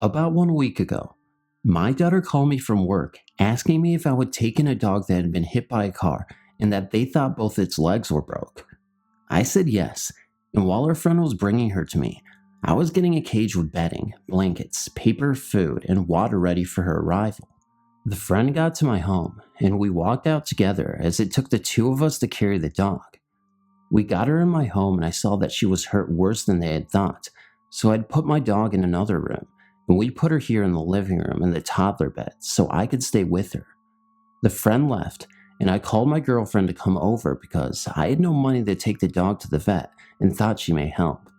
About 1 week ago, my daughter called me from work asking me if I would take in a dog that had been hit by a car and that they thought both its legs were broke. I said yes, and while her friend was bringing her to me, I was getting a cage with bedding, blankets, paper, food, and water ready for her arrival. The friend got to my home, and we walked out together as it took the two of us to carry the dog. We got her in my home and I saw that she was hurt worse than they had thought, so I'd put my dog in another room, and we put her here in the living room in the toddler bed so I could stay with her. The friend left, and I called my girlfriend to come over because I had no money to take the dog to the vet and thought she may help.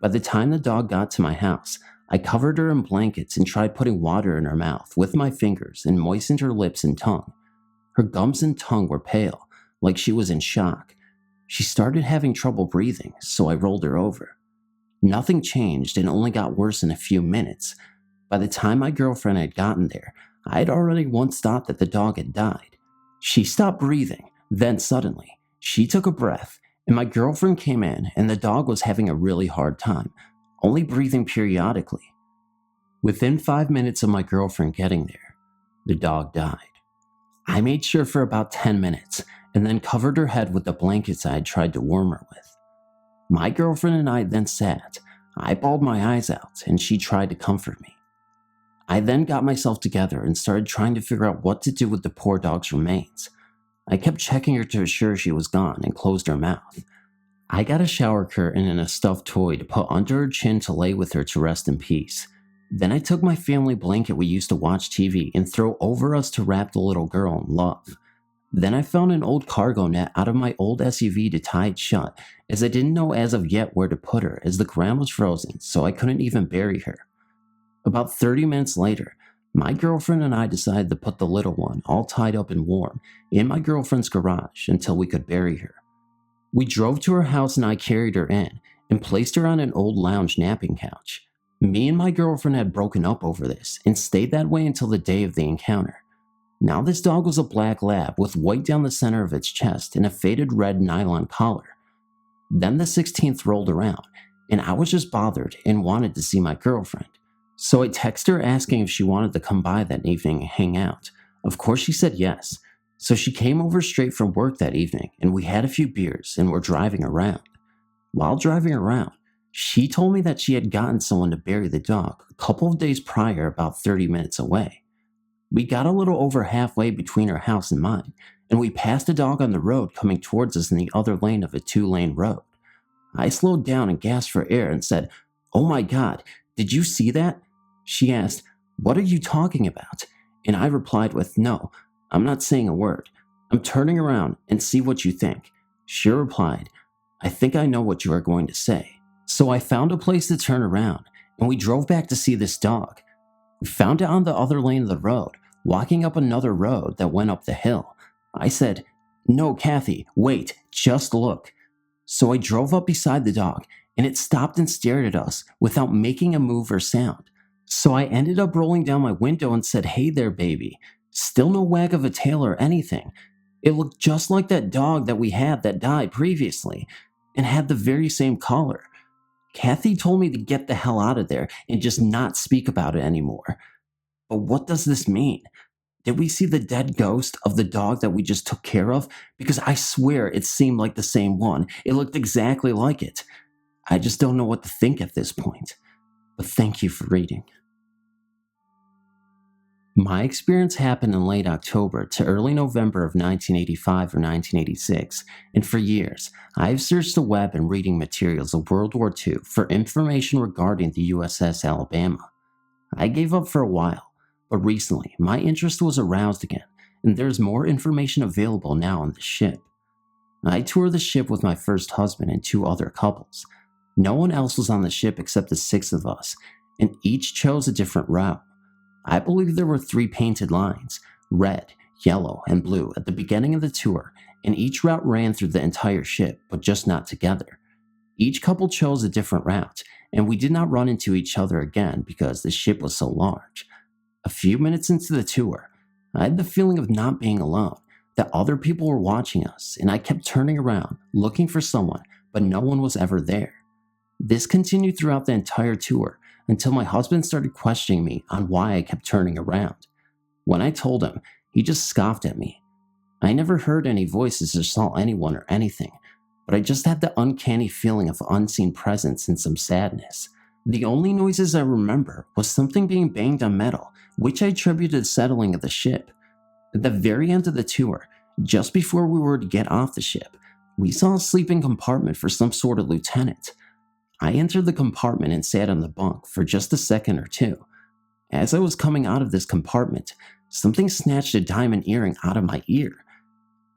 By the time the dog got to my house, I covered her in blankets and tried putting water in her mouth with my fingers and moistened her lips and tongue. Her gums and tongue were pale, like she was in shock. She started having trouble breathing, so I rolled her over. Nothing changed and only got worse in a few minutes. By the time my girlfriend had gotten there, I had already once thought that the dog had died. She stopped breathing, then suddenly, she took a breath, and my girlfriend came in and the dog was having a really hard time, only breathing periodically. Within 5 minutes of my girlfriend getting there, the dog died. I made sure for about 10 minutes and then covered her head with the blankets I had tried to warm her with. My girlfriend and I then sat. I bawled my eyes out and she tried to comfort me. I then got myself together and started trying to figure out what to do with the poor dog's remains. I kept checking her to assure she was gone and closed her mouth. I got a shower curtain and a stuffed toy to put under her chin to lay with her to rest in peace. Then I took my family blanket we used to watch TV and throw over us to wrap the little girl in love. Then I found an old cargo net out of my old SUV to tie it shut, as I didn't know as of yet where to put her as the ground was frozen, so I couldn't even bury her. About 30 minutes later, my girlfriend and I decided to put the little one, all tied up and warm, in my girlfriend's garage until we could bury her. We drove to her house and I carried her in and placed her on an old lounge napping couch. Me and my girlfriend had broken up over this and stayed that way until the day of the encounter. Now this dog was a black lab with white down the center of its chest and a faded red nylon collar. Then the 16th rolled around and I was just bothered and wanted to see my girlfriend. So I texted her asking if she wanted to come by that evening and hang out. Of course she said yes. So she came over straight from work that evening and we had a few beers and were driving around. While driving around, she told me that she had gotten someone to bury the dog a couple of days prior about 30 minutes away. We got a little over halfway between her house and mine, and we passed a dog on the road coming towards us in the other lane of a 2-lane road. I slowed down and gasped for air and said, "Oh my God, did you see that?" She asked, "What are you talking about?" And I replied with, "No, I'm not saying a word. I'm turning around and see what you think." She replied, "I think I know what you are going to say." So I found a place to turn around, and we drove back to see this dog. We found it on the other lane of the road, walking up another road that went up the hill. I said, "No, Kathy, wait, just look." So I drove up beside the dog, and it stopped and stared at us without making a move or sound. So I ended up rolling down my window and said, "Hey there, baby." Still no wag of a tail or anything. It looked just like that dog that we had that died previously, and had the very same color. Kathy told me to get the hell out of there and just not speak about it anymore. But what does this mean? Did we see the dead ghost of the dog that we just took care of? Because I swear it seemed like the same one. It looked exactly like it. I just don't know what to think at this point. But thank you for reading. My experience happened in late October to early November of 1985 or 1986, and for years, I've searched the web and reading materials of World War II for information regarding the USS Alabama. I gave up for a while, but recently my interest was aroused again, and there's more information available now on the ship. I toured the ship with my first husband and 2 other couples. No one else was on the ship except the 6 of us, and each chose a different route. I believe there were 3 painted lines, red, yellow, and blue, at the beginning of the tour, and each route ran through the entire ship, but just not together. Each couple chose a different route, and we did not run into each other again because the ship was so large. A few minutes into the tour, I had the feeling of not being alone, that other people were watching us, and I kept turning around, looking for someone, but no one was ever there. This continued throughout the entire tour, until my husband started questioning me on why I kept turning around. When I told him, he just scoffed at me. I never heard any voices or saw anyone or anything, but I just had the uncanny feeling of unseen presence and some sadness. The only noises I remember was something being banged on metal, which I attributed to the settling of the ship. At the very end of the tour, just before we were to get off the ship, we saw a sleeping compartment for some sort of lieutenant. I entered the compartment and sat on the bunk for just a second or two. As I was coming out of this compartment, something snatched a diamond earring out of my ear.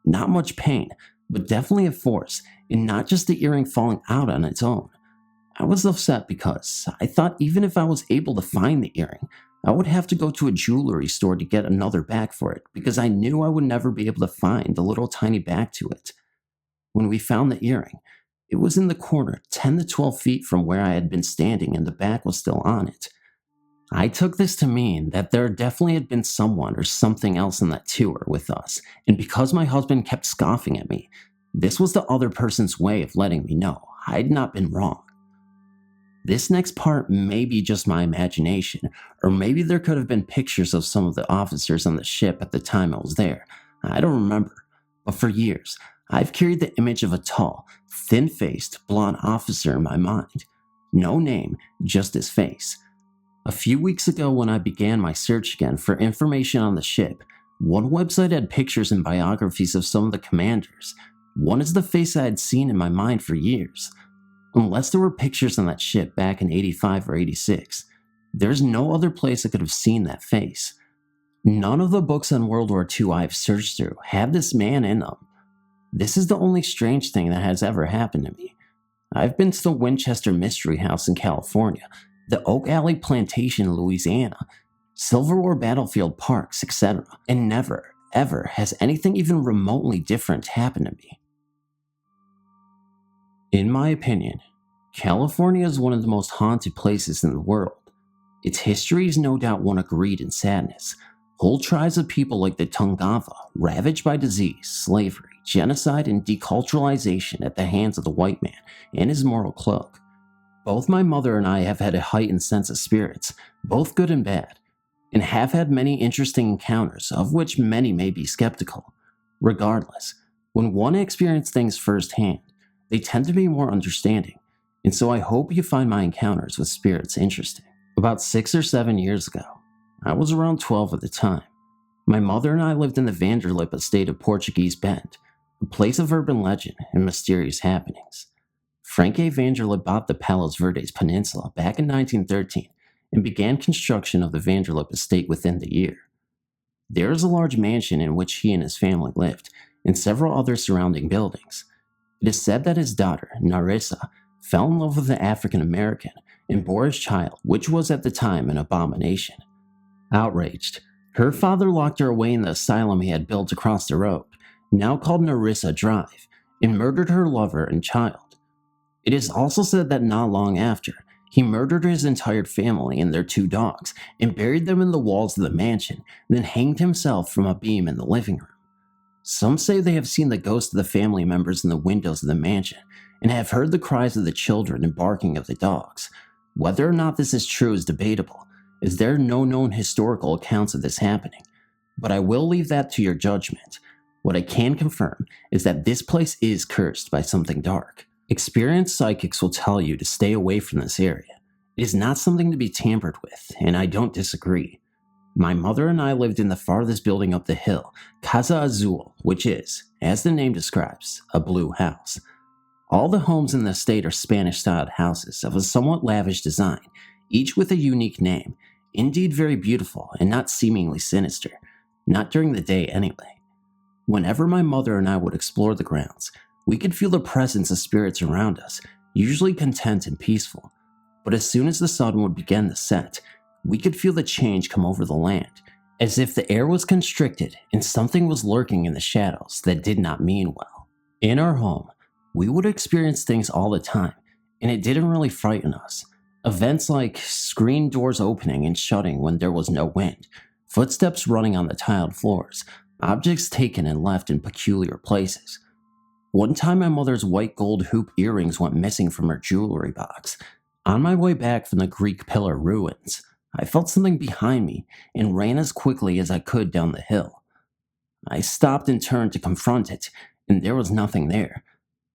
Not much pain, but definitely a force, and not just the earring falling out on its own. I was upset because I thought even if I was able to find the earring, I would have to go to a jewelry store to get another back for it because I knew I would never be able to find the little tiny back to it. When we found the earring, it was in the corner 10 to 12 feet from where I had been standing and the back was still on it. I took this to mean that there definitely had been someone or something else on that tour with us, and because my husband kept scoffing at me, this was the other person's way of letting me know I'd not been wrong. This next part may be just my imagination, or maybe there could have been pictures of some of the officers on the ship at the time I was there. I don't remember, but for years, I've carried the image of a tall, thin-faced, blonde officer in my mind. No name, just his face. A few weeks ago when I began my search again for information on the ship, one website had pictures and biographies of some of the commanders. One is the face I had seen in my mind for years. Unless there were pictures on that ship back in 85 or 86, there's no other place I could have seen that face. None of the books on World War II I've searched through have this man in them. This is the only strange thing that has ever happened to me. I've been to the Winchester Mystery House in California, the Oak Alley Plantation in Louisiana, Civil War battlefield parks, etc., and never, ever has anything even remotely different happened to me. In my opinion, California is one of the most haunted places in the world. Its history is no doubt one of greed and sadness. Whole tribes of people like the Tungava, ravaged by disease, slavery, genocide, and deculturalization at the hands of the white man and his moral cloak. Both my mother and I have had a heightened sense of spirits, both good and bad, and have had many interesting encounters, of which many may be skeptical. Regardless, when one experiences things firsthand, they tend to be more understanding, and so I hope you find my encounters with spirits interesting. About 6 or 7 years ago, I was around 12 at the time. My mother and I lived in the Vanderlip estate of Portuguese Bend, a place of urban legend and mysterious happenings. Frank A. Vanderlip bought the Palos Verdes Peninsula back in 1913 and began construction of the Vanderlip estate within the year. There is a large mansion in which he and his family lived, and several other surrounding buildings. It is said that his daughter, Narissa, fell in love with an African American and bore his child, which was at the time an abomination. Outraged, her father locked her away in the asylum he had built across the road, now called Narissa Drive, and murdered her lover and child. It is also said that not long after, he murdered his entire family and their 2 dogs and buried them in the walls of the mansion, then hanged himself from a beam in the living room. Some say they have seen the ghosts of the family members in the windows of the mansion and have heard the cries of the children and barking of the dogs. Whether or not this is true is debatable, as there are no known historical accounts of this happening, but I will leave that to your judgment. What I can confirm is that this place is cursed by something dark. Experienced psychics will tell you to stay away from this area. It is not something to be tampered with, and I don't disagree. My mother and I lived in the farthest building up the hill, Casa Azul, which is, as the name describes, a blue house. All the homes in the estate are Spanish-styled houses of a somewhat lavish design, each with a unique name, indeed very beautiful and not seemingly sinister, not during the day anyway. Whenever my mother and I would explore the grounds, we could feel the presence of spirits around us, usually content and peaceful. But as soon as the sun would begin to set, we could feel the change come over the land, as if the air was constricted and something was lurking in the shadows that did not mean well. In our home, we would experience things all the time, and it didn't really frighten us. Events like screen doors opening and shutting when there was no wind, footsteps running on the tiled floors, objects taken and left in peculiar places. One time my mother's white gold hoop earrings went missing from her jewelry box. On my way back from the Greek pillar ruins, I felt something behind me and ran as quickly as I could down the hill. I stopped and turned to confront it, and there was nothing there.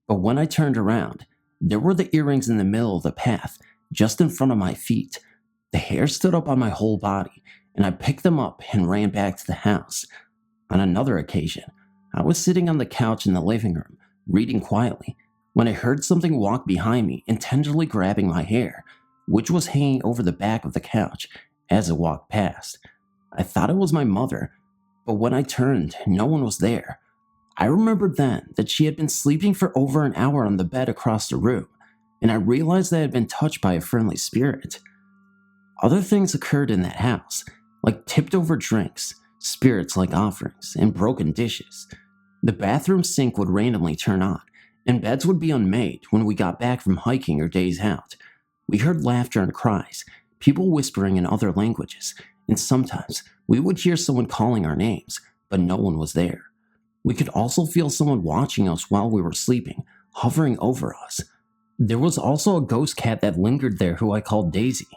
But when I turned around, there were the earrings in the middle of the path, just in front of my feet. The hair stood up on my whole body, and I picked them up and ran back to the house. On another occasion, I was sitting on the couch in the living room, reading quietly, when I heard something walk behind me and tenderly grabbing my hair, which was hanging over the back of the couch as it walked past. I thought it was my mother, but when I turned, no one was there. I remembered then that she had been sleeping for over an hour on the bed across the room, and I realized that I had been touched by a friendly spirit. Other things occurred in that house, like tipped over drinks, spirits like offerings, and broken dishes. The bathroom sink would randomly turn on, and beds would be unmade when we got back from hiking or days out. We heard laughter and cries, people whispering in other languages, and sometimes we would hear someone calling our names, but no one was there. We could also feel someone watching us while we were sleeping, hovering over us. There was also a ghost cat that lingered there who I called Daisy.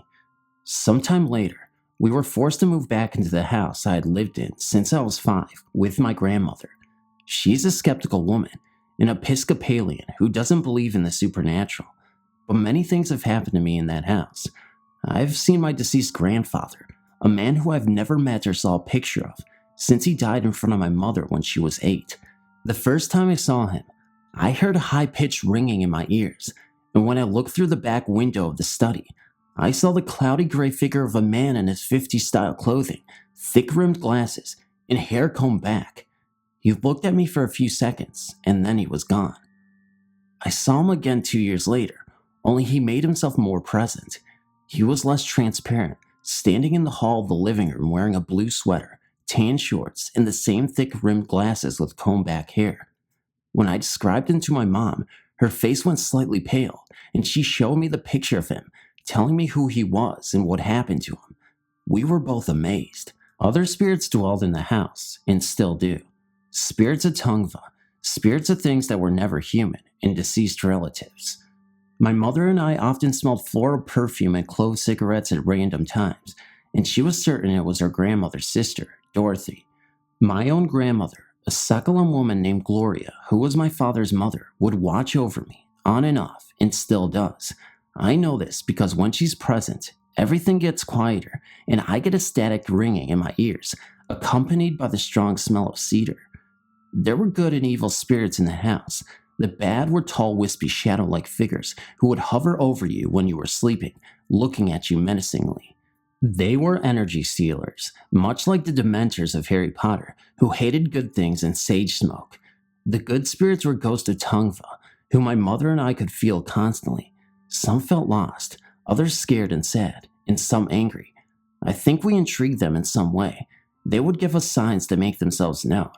Sometime later, we were forced to move back into the house I had lived in since I was 5 with my grandmother. She's a skeptical woman, an Episcopalian who doesn't believe in the supernatural. But many things have happened to me in that house. I've seen my deceased grandfather, a man who I've never met or saw a picture of, since he died in front of my mother when she was 8. The first time I saw him, I heard a high-pitched ringing in my ears, and when I looked through the back window of the study, I saw the cloudy gray figure of a man in his 50s style clothing, thick-rimmed glasses, and hair combed back. He looked at me for a few seconds, and then he was gone. I saw him again 2 years later, only he made himself more present. He was less transparent, standing in the hall of the living room wearing a blue sweater, tan shorts, and the same thick-rimmed glasses with combed-back hair. When I described him to my mom, her face went slightly pale, and she showed me the picture of him, telling me who he was and what happened to him. We were both amazed. Other spirits dwelled in the house, and still do. Spirits of Tungva, spirits of things that were never human, and deceased relatives. My mother and I often smelled floral perfume and clove cigarettes at random times, and she was certain it was her grandmother's sister, Dorothy. My own grandmother, a succulent woman named Gloria, who was my father's mother, would watch over me, on and off, and still does. I know this because when she's present, everything gets quieter, and I get a static ringing in my ears, accompanied by the strong smell of cedar. There were good and evil spirits in the house. The bad were tall, wispy, shadow-like figures who would hover over you when you were sleeping, looking at you menacingly. They were energy stealers, much like the Dementors of Harry Potter, who hated good things and sage smoke. The good spirits were ghosts of Tungva, who my mother and I could feel constantly. Some felt lost, others scared and sad, and some angry. I think we intrigued them in some way. They would give us signs to make themselves known.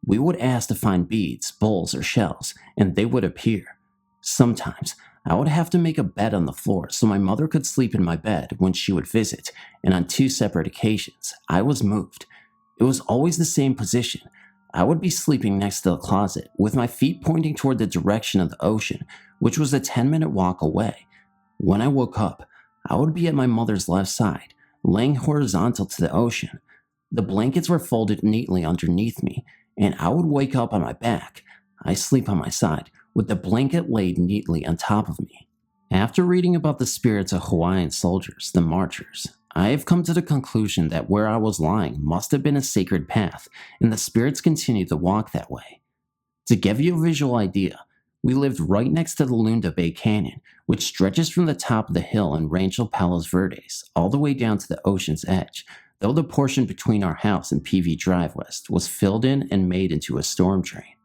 We would ask to find beads, bowls, or shells, and they would appear. Sometimes, I would have to make a bed on the floor so my mother could sleep in my bed when she would visit, and on 2 separate occasions, I was moved. It was always the same position. I would be sleeping next to the closet, with my feet pointing toward the direction of the ocean, which was a 10-minute walk away. When I woke up, I would be at my mother's left side, laying horizontal to the ocean. The blankets were folded neatly underneath me, and I would wake up on my back. I sleep on my side, with the blanket laid neatly on top of me. After reading about the spirits of Hawaiian soldiers, the marchers, I have come to the conclusion that where I was lying must have been a sacred path, and the spirits continued to walk that way. To give you a visual idea, we lived right next to the Lunda Bay Canyon, which stretches from the top of the hill in Rancho Palos Verdes all the way down to the ocean's edge, though the portion between our house and PV Drive West was filled in and made into a storm drain.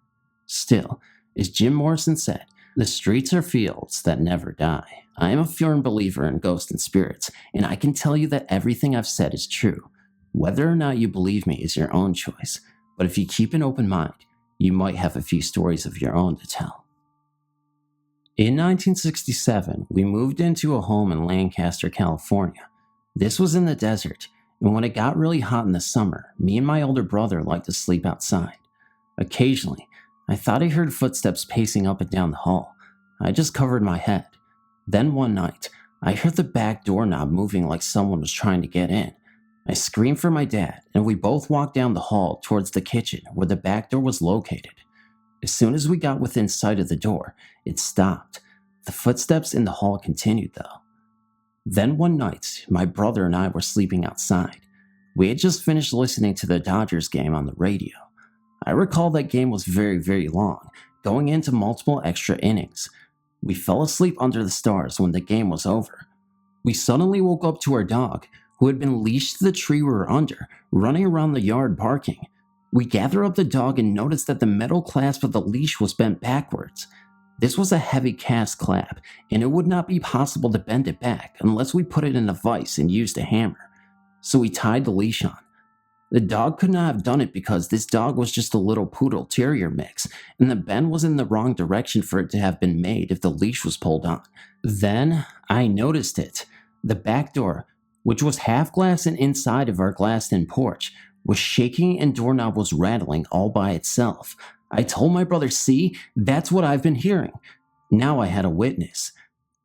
Still, as Jim Morrison said, the streets are fields that never die. I am a firm believer in ghosts and spirits, and I can tell you that everything I've said is true. Whether or not you believe me is your own choice, but if you keep an open mind, you might have a few stories of your own to tell. In 1967, we moved into a home in Lancaster, California. This was in the desert, and when it got really hot in the summer, me and my older brother liked to sleep outside. Occasionally, I thought I heard footsteps pacing up and down the hall. I just covered my head. Then one night, I heard the back doorknob moving like someone was trying to get in. I screamed for my dad, and we both walked down the hall towards the kitchen where the back door was located. As soon as we got within sight of the door, it stopped. The footsteps in the hall continued, though. Then one night, my brother and I were sleeping outside. We had just finished listening to the Dodgers game on the radio. I recall that game was very, very long, going into multiple extra innings. We fell asleep under the stars when the game was over. We suddenly woke up to our dog, who had been leashed to the tree we were under, running around the yard barking. We gathered up the dog and noticed that the metal clasp of the leash was bent backwards. This was a heavy cast clasp, and it would not be possible to bend it back unless we put it in a vise and used a hammer. So we tied the leash on. The dog could not have done it because this dog was just a little poodle terrier mix, and the bend was in the wrong direction for it to have been made if the leash was pulled on. Then I noticed it. The back door, which was half glass and inside of our glassed-in porch, was shaking and doorknob was rattling all by itself. I told my brother, "See, that's what I've been hearing." Now I had a witness.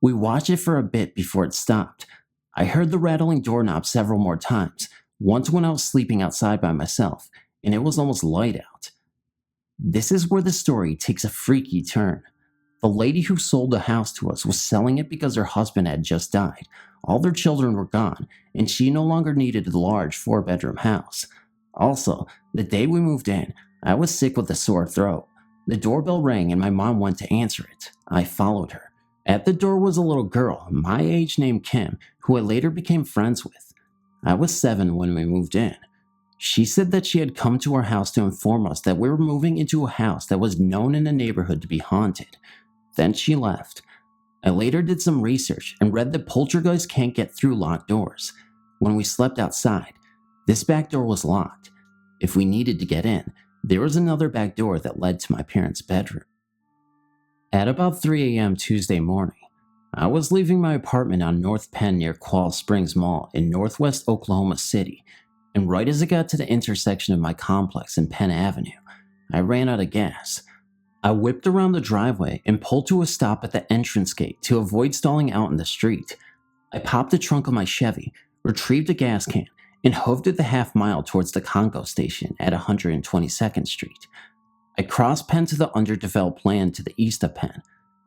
We watched it for a bit before it stopped. I heard the rattling doorknob several more times, once when I was sleeping outside by myself, and it was almost light out. This is where the story takes a freaky turn. The lady who sold the house to us was selling it because her husband had just died. All their children were gone, and she no longer needed a large 4-bedroom house. Also, the day we moved in, I was sick with a sore throat. The doorbell rang and my mom went to answer it. I followed her. At the door was a little girl, my age, named Kim, who I later became friends with. I was 7 when we moved in. She said that she had come to our house to inform us that we were moving into a house that was known in the neighborhood to be haunted. Then she left. I later did some research and read that poltergeists can't get through locked doors. When we slept outside, this back door was locked. If we needed to get in, there was another back door that led to my parents' bedroom. At about 3 a.m. Tuesday morning, I was leaving my apartment on North Penn near Qual Springs Mall in northwest Oklahoma City, and right as I got to the intersection of my complex and Penn Avenue, I ran out of gas. I whipped around the driveway and pulled to a stop at the entrance gate to avoid stalling out in the street. I popped the trunk of my Chevy, retrieved a gas can, and hoofed it the half-mile towards the Congo station at 122nd Street. I crossed Penn to the underdeveloped land to the east of Penn.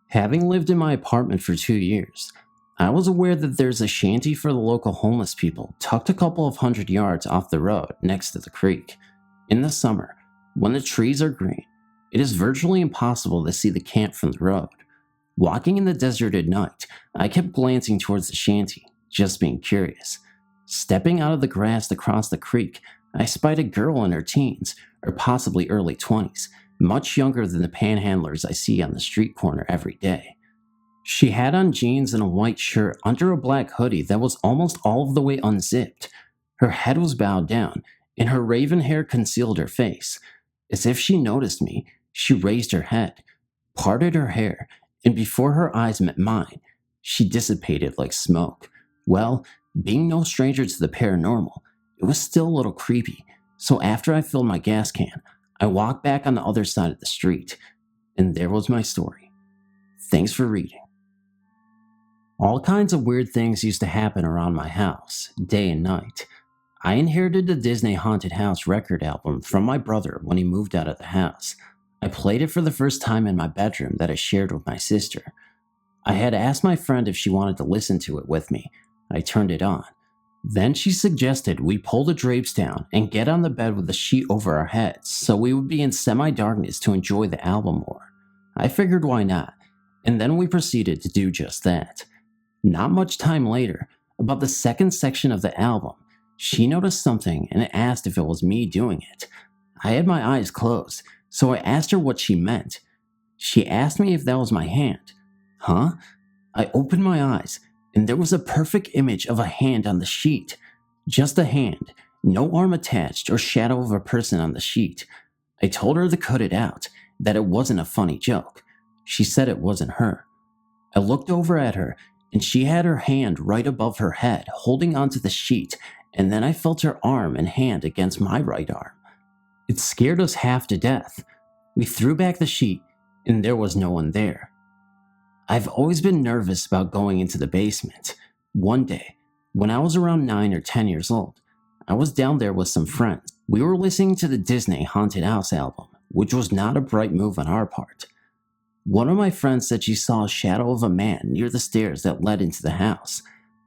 Having lived in my apartment for 2 years, I was aware that there's a shanty for the local homeless people tucked a couple of 100 yards off the road next to the creek. In the summer, when the trees are green, it is virtually impossible to see the camp from the road. Walking in the desert at night, I kept glancing towards the shanty, just being curious. Stepping out of the grass across the creek, I spied a girl in her teens, or possibly early 20s, much younger than the panhandlers I see on the street corner every day. She had on jeans and a white shirt under a black hoodie that was almost all of the way unzipped. Her head was bowed down, and her raven hair concealed her face. As if she noticed me, she raised her head, parted her hair, and before her eyes met mine, she dissipated like smoke. Well, being no stranger to the paranormal, it was still a little creepy, so after I filled my gas can, I walked back on the other side of the street, and there was my story. Thanks for reading. All kinds of weird things used to happen around my house, day and night. I inherited the Disney Haunted House record album from my brother when he moved out of the house. I played it for the first time in my bedroom that I shared with my sister. I had asked my friend if she wanted to listen to it with me. I turned it on. Then she suggested we pull the drapes down and get on the bed with the sheet over our heads so we would be in semi-darkness to enjoy the album more. I figured why not, and then we proceeded to do just that. Not much time later, about the second section of the album, she noticed something and asked if it was me doing it. I had my eyes closed, so I asked her what she meant. She asked me if that was my hand. Huh? I opened my eyes, and there was a perfect image of a hand on the sheet. Just a hand, no arm attached or shadow of a person on the sheet. I told her to cut it out, that it wasn't a funny joke. She said it wasn't her. I looked over at her, and she had her hand right above her head, holding onto the sheet, and then I felt her arm and hand against my right arm. It scared us half to death. We threw back the sheet, and there was no one there. I've always been nervous about going into the basement. One day, when I was around 9 or 10 years old, I was down there with some friends. We were listening to the Disney Haunted House album, which was not a bright move on our part. One of my friends said she saw a shadow of a man near the stairs that led into the house.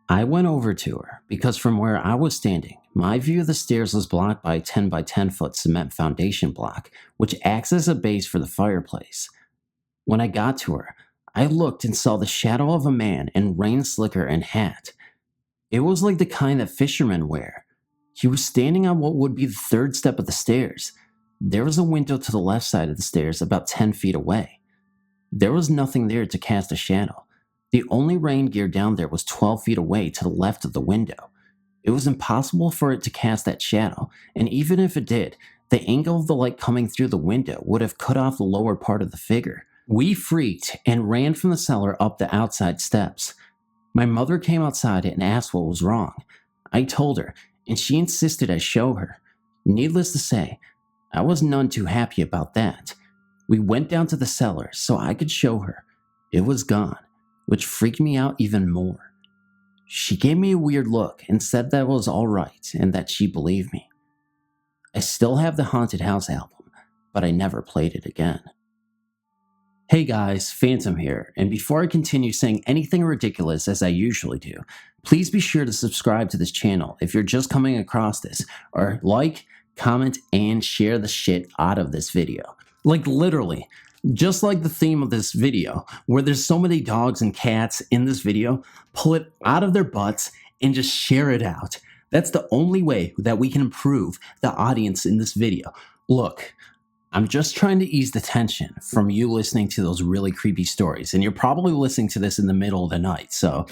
I went over to her because from where I was standing, my view of the stairs was blocked by a 10 by 10 foot cement foundation block, which acts as a base for the fireplace. When I got to her, I looked and saw the shadow of a man in rain slicker and hat. It was like the kind that fishermen wear. He was standing on what would be the third step of the stairs. There was a window to the left side of the stairs about 10 feet away. There was nothing there to cast a shadow. The only rain gear down there was 12 feet away to the left of the window. It was impossible for it to cast that shadow, and even if it did, the angle of the light coming through the window would have cut off the lower part of the figure. We freaked and ran from the cellar up the outside steps. My mother came outside and asked what was wrong. I told her, and she insisted I show her. Needless to say, I was none too happy about that. We went down to the cellar so I could show her. It was gone, which freaked me out even more. She gave me a weird look and said that was all right and that she believed me. I still have the Haunted House album, but I never played it again. Hey guys, Phantom here, and before I continue saying anything ridiculous as I usually do, please be sure to subscribe to this channel if you're just coming across this, or like, comment, and share the shit out of this video. Like literally, just like the theme of this video, where there's so many dogs and cats in this video, pull it out of their butts and just share it out. That's the only way that we can improve the audience in this video. Look, I'm just trying to ease the tension from you listening to those really creepy stories. And you're probably listening to this in the middle of the night. So,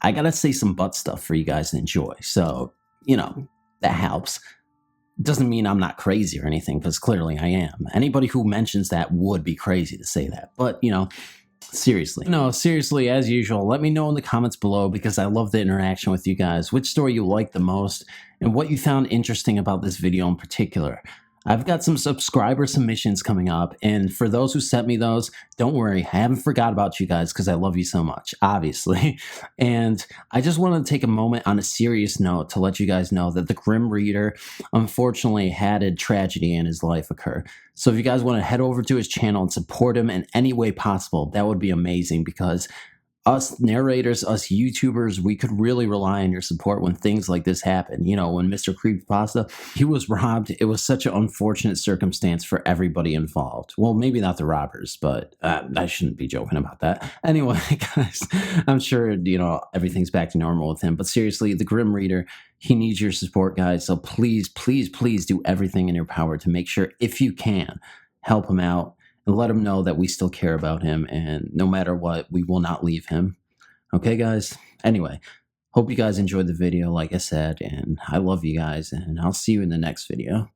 I gotta say some butt stuff for you guys to enjoy. So, that helps. Doesn't mean I'm not crazy or anything, because clearly I am. Anybody who mentions that would be crazy to say that. But, seriously. No, seriously, as usual, let me know in the comments below because I love the interaction with you guys. Which story you liked the most and what you found interesting about this video in particular. I've got some subscriber submissions coming up, and for those who sent me those, don't worry, I haven't forgot about you guys because I love you so much, obviously. And I just wanted to take a moment on a serious note to let you guys know that the Grim Reader unfortunately had a tragedy in his life occur. So if you guys want to head over to his channel and support him in any way possible, that would be amazing because us narrators, us YouTubers, we could really rely on your support when things like this happen. When Mr. Creepypasta, he was robbed. It was such an unfortunate circumstance for everybody involved. Well, maybe not the robbers, but I shouldn't be joking about that. Anyway, guys, I'm sure, everything's back to normal with him. But seriously, the Grim Reader, he needs your support, guys. So please, please, please do everything in your power to make sure, if you can, help him out. And let him know that we still care about him, and no matter what, we will not leave him. Okay, guys? Anyway, hope you guys enjoyed the video, like I said, and I love you guys, and I'll see you in the next video.